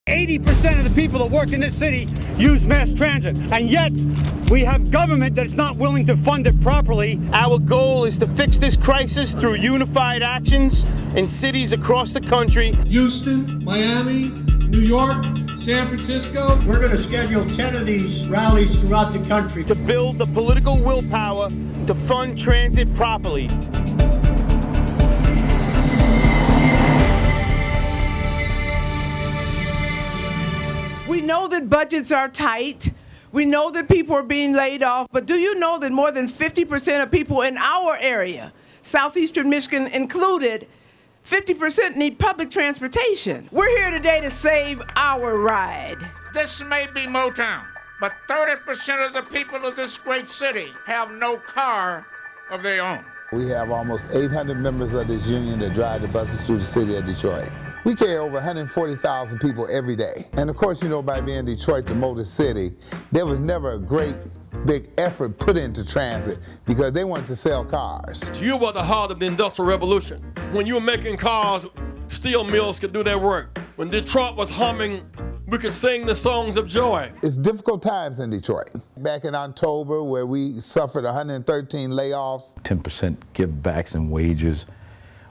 80% of the people that work in this city use mass transit, and yet we have government that's not willing to fund it properly. Our goal is to fix this crisis through unified actions in cities across the country. Houston, Miami, New York, San Francisco. We're going to schedule 10 of these rallies throughout the country to build the political willpower to fund transit properly. We know that budgets are tight. We know that people are being laid off, but do you know that more than 50% of people in our area, southeastern Michigan included, 50% need public transportation? We're here today to save our ride. This may be Motown, but 30% of the people of this great city have no car of their own. We have almost 800 members of this union that drive the buses through the city of Detroit. We carry over 140,000 people every day. And of course, you know, by being Detroit, the motor city, there was never a great big effort put into transit because they wanted to sell cars. You were the heart of the Industrial Revolution. When you were making cars, steel mills could do their work. When Detroit was humming, we could sing the songs of joy. It's difficult times in Detroit. Back in October, where we suffered 113 layoffs. 10% givebacks in wages,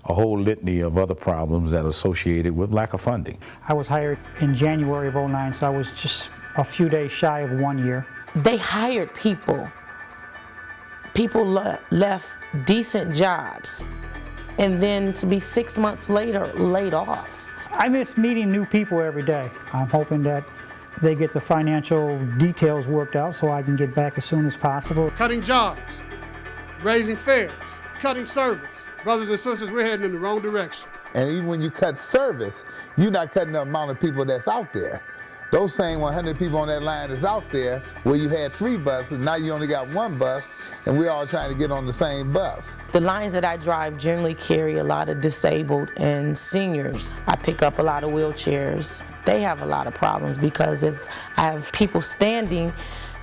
a whole litany of other problems that are associated with lack of funding. I was hired in January of '09, so I was just a few days shy of 1 year. They hired people. People left decent jobs, and then to be 6 months later laid off. I miss meeting new people every day. I'm hoping that they get the financial details worked out so I can get back as soon as possible. Cutting jobs, raising fares, cutting service. Brothers and sisters, we're heading in the wrong direction. And even when you cut service, you're not cutting the amount of people that's out there. Those same 100 people on that line is out there where you had 3 buses, now you only got 1 bus, and we're all trying to get on the same bus. The lines that I drive generally carry a lot of disabled and seniors. I pick up a lot of wheelchairs. They have a lot of problems because if I have people standing,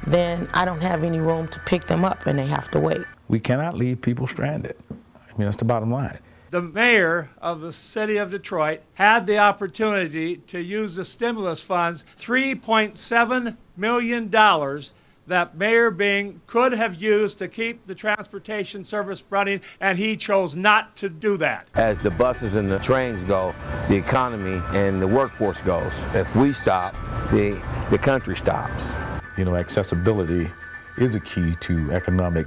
then I don't have any room to pick them up and they have to wait. We cannot leave people stranded. I mean, that's the bottom line. The mayor of the city of Detroit had the opportunity to use the stimulus funds, $3.7 million that Mayor Bing could have used to keep the transportation service running, and he chose not to do that. As the buses and the trains go, the economy and the workforce goes. If we stop, the country stops. You know, accessibility is a key to economic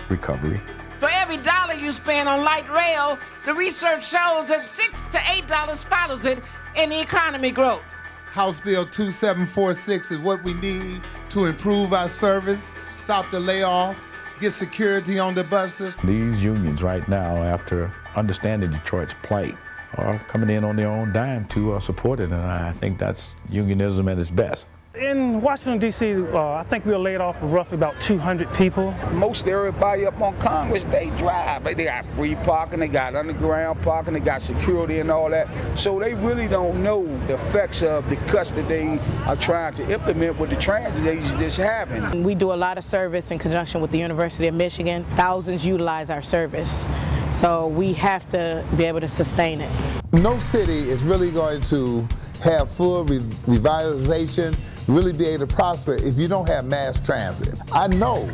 recovery. For every dollar you spend on light rail, the research shows that $6 to $8 follows it in the economy growth. House Bill 2746 is what we need to improve our service, stop the layoffs, get security on the buses. These unions right now, after understanding Detroit's plight, are coming in on their own dime to support it, and I think that's unionism at its best. In Washington, D.C., I think we were laid off roughly about 200 people. Most everybody up on Congress, they drive. They got free parking, they got underground parking, they got security and all that. So they really don't know the effects of the cuts that they are trying to implement with the transit that's happening. We do a lot of service in conjunction with the University of Michigan. Thousands utilize our service. So we have to be able to sustain it. No city is really going to have full revitalization, really be able to prosper if you don't have mass transit. I know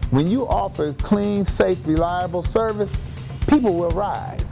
when you offer clean, safe, reliable service, people will ride.